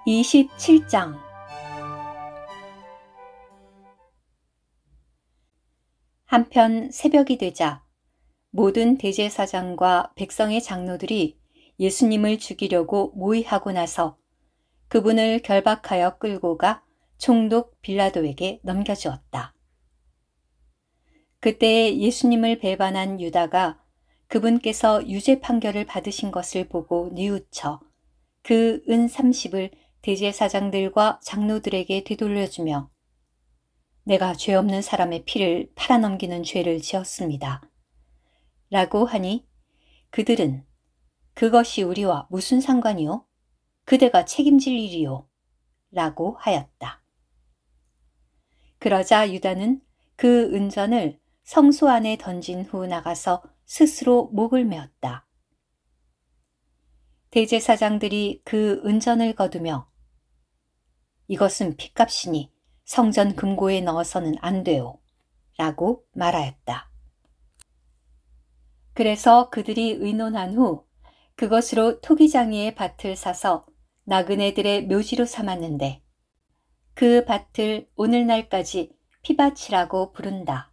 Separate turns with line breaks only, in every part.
27장. 한편 새벽이 되자 모든 대제사장과 백성의 장로들이 예수님을 죽이려고 모의하고 나서 그분을 결박하여 끌고 가 총독 빌라도에게 넘겨주었다. 그때 예수님을 배반한 유다가 그분께서 유죄 판결을 받으신 것을 보고 뉘우쳐 그 은 30을 대제사장들과 장로들에게 되돌려주며 내가 죄 없는 사람의 피를 팔아넘기는 죄를 지었습니다. 라고 하니 그들은 그것이 우리와 무슨 상관이요? 그대가 책임질 일이요? 라고 하였다. 그러자 유다는 그 은전을 성소 안에 던진 후 나가서 스스로 목을 메었다. 대제사장들이 그 은전을 거두며 이것은 핏값이니 성전 금고에 넣어서는 안 돼요. 라고 말하였다. 그래서 그들이 의논한 후 그것으로 토기장이의 밭을 사서 나그네들의 묘지로 삼았는데 그 밭을 오늘날까지 피밭이라고 부른다.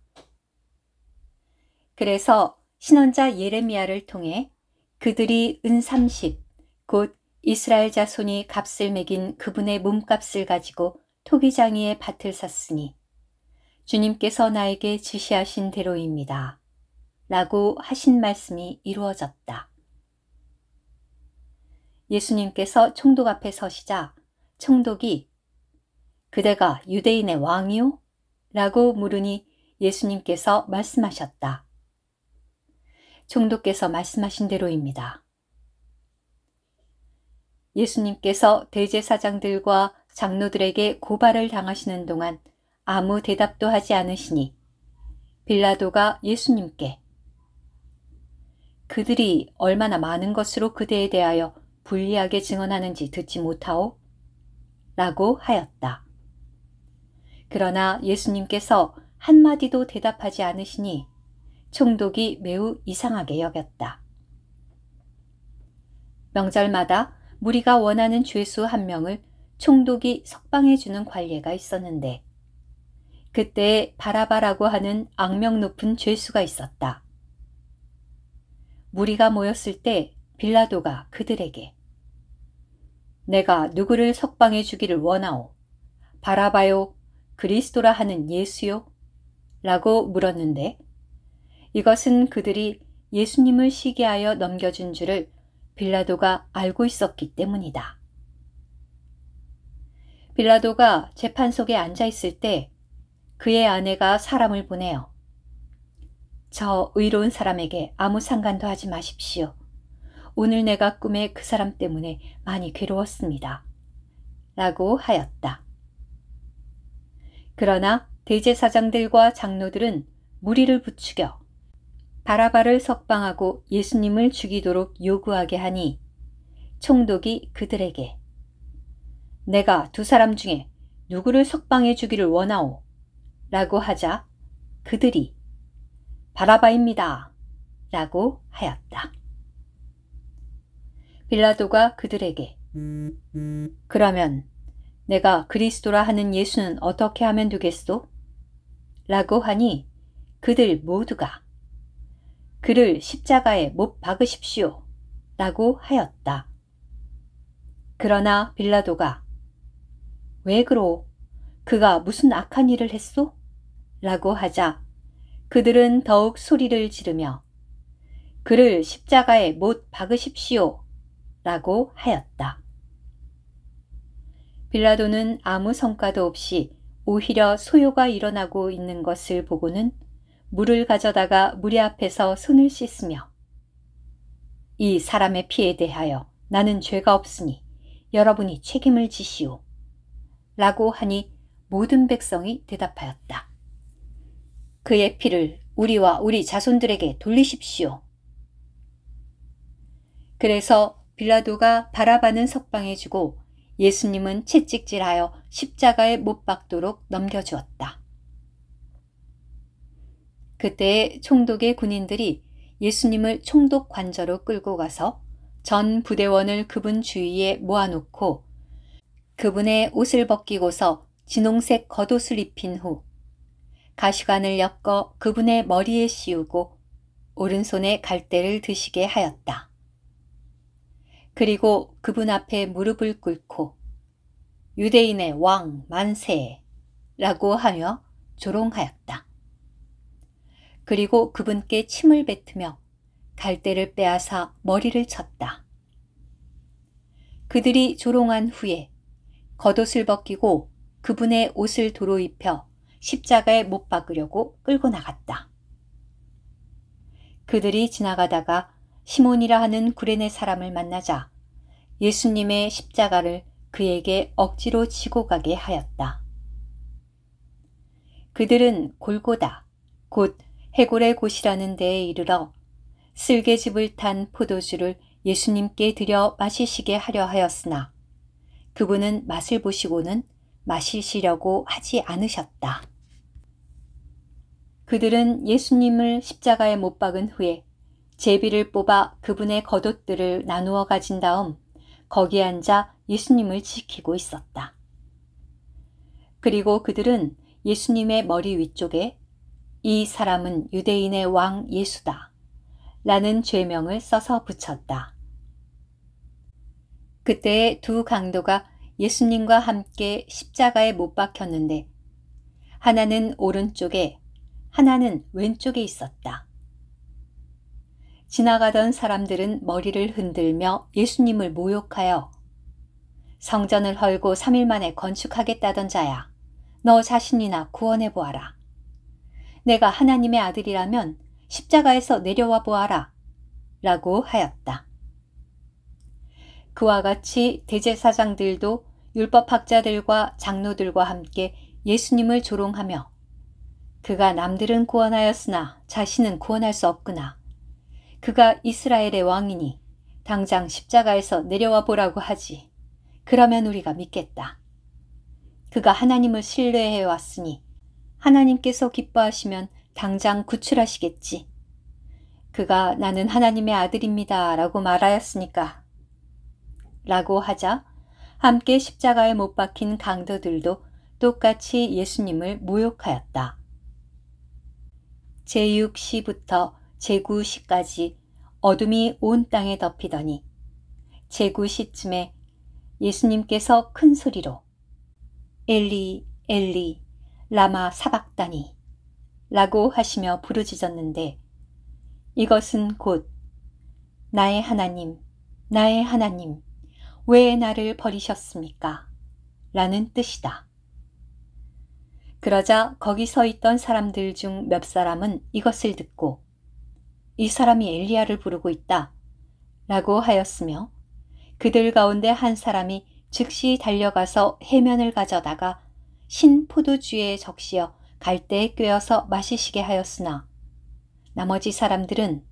그래서 신원자 예레미야를 통해 그들이 은 30, 곧 이스라엘 자손이 값을 매긴 그분의 몸값을 가지고 토기장이의 밭을 샀으니 주님께서 나에게 지시하신 대로입니다. 라고 하신 말씀이 이루어졌다. 예수님께서 총독 앞에 서시자 총독이 그대가 유대인의 왕이요? 라고 물으니 예수님께서 말씀하셨다. 총독께서 말씀하신 대로입니다. 예수님께서 대제사장들과 장로들에게 고발을 당하시는 동안 아무 대답도 하지 않으시니 빌라도가 예수님께 그들이 얼마나 많은 것으로 그대에 대하여 불리하게 증언하는지 듣지 못하오? 라고 하였다. 그러나 예수님께서 한마디도 대답하지 않으시니 총독이 매우 이상하게 여겼다. 명절마다 무리가 원하는 죄수 한 명을 총독이 석방해 주는 관례가 있었는데 그때 바라바라고 하는 악명 높은 죄수가 있었다. 무리가 모였을 때 빌라도가 그들에게 내가 누구를 석방해 주기를 원하오? 바라바요? 그리스도라 하는 예수요? 라고 물었는데 이것은 그들이 예수님을 시기하여 넘겨준 줄을 빌라도가 알고 있었기 때문이다. 빌라도가 재판석에 앉아 있을 때 그의 아내가 사람을 보내어 저 의로운 사람에게 아무 상관도 하지 마십시오. 오늘 내가 꿈에 그 사람 때문에 많이 괴로웠습니다. 라고 하였다. 그러나 대제사장들과 장로들은 무리를 부추겨 바라바를 석방하고 예수님을 죽이도록 요구하게 하니 총독이 그들에게 내가 두 사람 중에 누구를 석방해 주기를 원하오? 라고 하자 그들이 바라바입니다. 라고 하였다. 빌라도가 그들에게 그러면 내가 그리스도라 하는 예수는 어떻게 하면 되겠소? 라고 하니 그들 모두가 그를 십자가에 못 박으십시오. 라고 하였다. 그러나 빌라도가 왜 그러? 그가 무슨 악한 일을 했소? 라고 하자 그들은 더욱 소리를 지르며 그를 십자가에 못 박으십시오. 라고 하였다. 빌라도는 아무 성과도 없이 오히려 소요가 일어나고 있는 것을 보고는 물을 가져다가 무리 앞에서 손을 씻으며 이 사람의 피에 대하여 나는 죄가 없으니 여러분이 책임을 지시오. 라고 하니 모든 백성이 대답하였다. 그의 피를 우리와 우리 자손들에게 돌리십시오. 그래서 빌라도가 바라바는 석방해주고 예수님은 채찍질하여 십자가에 못 박도록 넘겨주었다. 그때 총독의 군인들이 예수님을 총독 관저로 끌고 가서 전 부대원을 그분 주위에 모아놓고 그분의 옷을 벗기고서 진홍색 겉옷을 입힌 후 가시관을 엮어 그분의 머리에 씌우고 오른손에 갈대를 드시게 하였다. 그리고 그분 앞에 무릎을 꿇고 유대인의 왕 만세 라고 하며 조롱하였다. 그리고 그분께 침을 뱉으며 갈대를 빼앗아 머리를 쳤다. 그들이 조롱한 후에 겉옷을 벗기고 그분의 옷을 도로 입혀 십자가에 못 박으려고 끌고 나갔다. 그들이 지나가다가 시몬이라 하는 구레네 사람을 만나자 예수님의 십자가를 그에게 억지로 지고 가게 하였다. 그들은 골고다, 곧 해골의 곳이라는 데에 이르러 쓸개즙을 탄 포도주를 예수님께 드려 마시시게 하려 하였으나 그분은 맛을 보시고는 마시시려고 하지 않으셨다. 그들은 예수님을 십자가에 못 박은 후에 제비를 뽑아 그분의 겉옷들을 나누어 가진 다음 거기에 앉아 예수님을 지키고 있었다. 그리고 그들은 예수님의 머리 위쪽에 이 사람은 유대인의 왕 예수다 라는 죄명을 써서 붙였다. 그때의 두 강도가 예수님과 함께 십자가에 못 박혔는데 하나는 오른쪽에 하나는 왼쪽에 있었다. 지나가던 사람들은 머리를 흔들며 예수님을 모욕하여 성전을 헐고 3일 만에 건축하겠다던 자야, 너 자신이나 구원해 보아라. 내가 하나님의 아들이라면 십자가에서 내려와 보아라 라고 하였다. 그와 같이 대제사장들도 율법학자들과 장로들과 함께 예수님을 조롱하며 그가 남들은 구원하였으나 자신은 구원할 수 없구나. 그가 이스라엘의 왕이니 당장 십자가에서 내려와 보라고 하지. 그러면 우리가 믿겠다. 그가 하나님을 신뢰해 왔으니 하나님께서 기뻐하시면 당장 구출하시겠지. 그가 나는 하나님의 아들입니다 라고 말하였으니까. 라고 하자 함께 십자가에 못 박힌 강도들도 똑같이 예수님을 모욕하였다. 제6시부터 제9시까지 어둠이 온 땅에 덮이더니 제9시쯤에 예수님께서 큰 소리로 엘리 엘리 라마 사박다니 라고 하시며 부르짖었는데 이것은 곧 나의 하나님 왜 나를 버리셨습니까? 라는 뜻이다. 그러자 거기 서 있던 사람들 중 몇 사람은 이것을 듣고 이 사람이 엘리야를 부르고 있다 라고 하였으며 그들 가운데 한 사람이 즉시 달려가서 해면을 가져다가 신 포도주에 적시어 갈대에 꿰어서 마시시게 하였으나 나머지 사람들은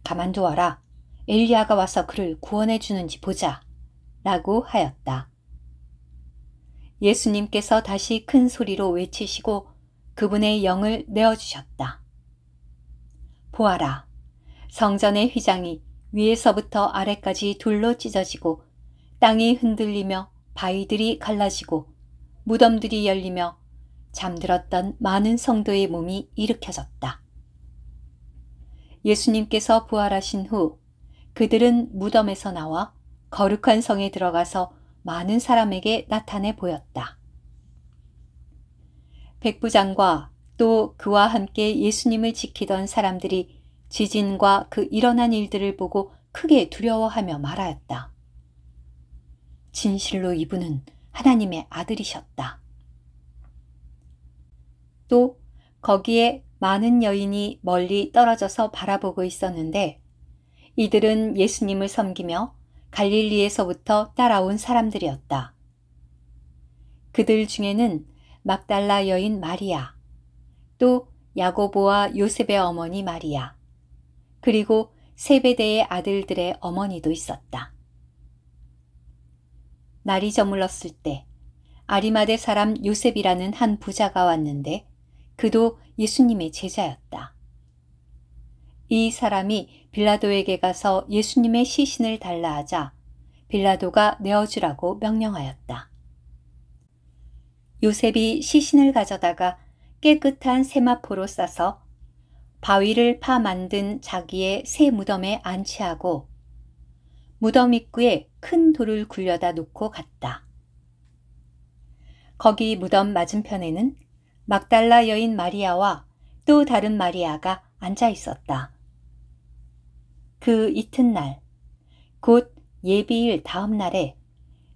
가만두어라. 엘리야가 와서 그를 구원해 주는지 보자 라고 하였다. 예수님께서 다시 큰 소리로 외치시고 그분의 영을 내어주셨다. 보아라. 성전의 휘장이 위에서부터 아래까지 둘로 찢어지고 땅이 흔들리며 바위들이 갈라지고 무덤들이 열리며 잠들었던 많은 성도의 몸이 일으켜졌다. 예수님께서 부활하신 후 그들은 무덤에서 나와 거룩한 성에 들어가서 많은 사람에게 나타내 보였다. 백부장과 또 그와 함께 예수님을 지키던 사람들이 지진과 그 일어난 일들을 보고 크게 두려워하며 말하였다. 진실로 이분은 하나님의 아들이셨다. 또 거기에 많은 여인이 멀리 떨어져서 바라보고 있었는데 이들은 예수님을 섬기며 갈릴리에서부터 따라온 사람들이었다. 그들 중에는 막달라 여인 마리아, 또 야고보와 요셉의 어머니 마리아, 그리고 세베대의 아들들의 어머니도 있었다. 날이 저물었을 때 아리마대 사람 요셉이라는 한 부자가 왔는데 그도 예수님의 제자였다. 이 사람이 빌라도에게 가서 예수님의 시신을 달라 하자 빌라도가 내어주라고 명령하였다. 요셉이 시신을 가져다가 깨끗한 세마포로 싸서 바위를 파 만든 자기의 새 무덤에 안치하고 무덤 입구에 큰 돌을 굴려다 놓고 갔다. 거기 무덤 맞은편에는 막달라 여인 마리아와 또 다른 마리아가 앉아 있었다. 그 이튿날, 곧 예비일 다음 날에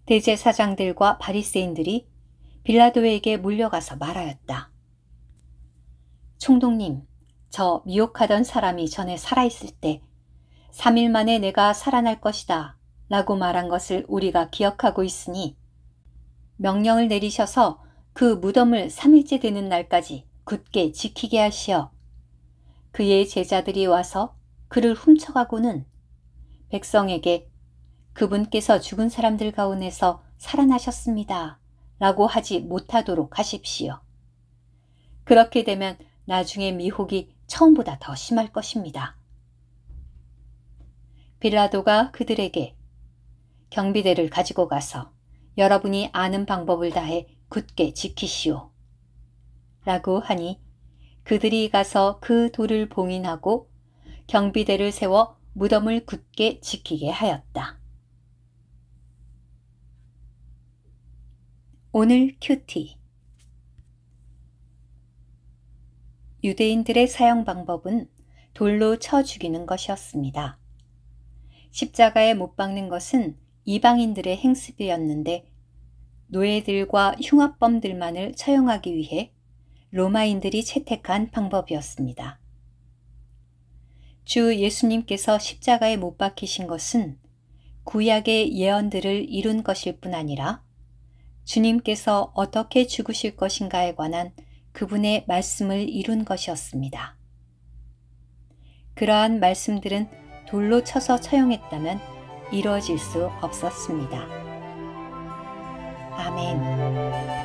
대제사장들과 바리새인들이 빌라도에게 몰려가서 말하였다. 총독님, 저 미혹하던 사람이 전에 살아있을 때 3일 만에 내가 살아날 것이다 라고 말한 것을 우리가 기억하고 있으니 명령을 내리셔서 그 무덤을 3일째 되는 날까지 굳게 지키게 하시어 그의 제자들이 와서 그를 훔쳐가고는 백성에게 그분께서 죽은 사람들 가운데서 살아나셨습니다 라고 하지 못하도록 하십시오. 그렇게 되면 나중에 미혹이 처음보다 더 심할 것입니다. 빌라도가 그들에게 경비대를 가지고 가서 여러분이 아는 방법을 다해 굳게 지키시오 라고 하니 그들이 가서 그 돌을 봉인하고 경비대를 세워 무덤을 굳게 지키게 하였다. 오늘 큐티. 유대인들의 사형 방법은 돌로 쳐 죽이는 것이었습니다. 십자가에 못 박는 것은 이방인들의 행습이었는데 노예들과 흉악범들만을 처형하기 위해 로마인들이 채택한 방법이었습니다. 주 예수님께서 십자가에 못 박히신 것은 구약의 예언들을 이룬 것일 뿐 아니라 주님께서 어떻게 죽으실 것인가에 관한 그분의 말씀을 이룬 것이었습니다. 그러한 말씀들은 돌로 쳐서 처형했다면 이루어질 수 없었습니다. 아멘.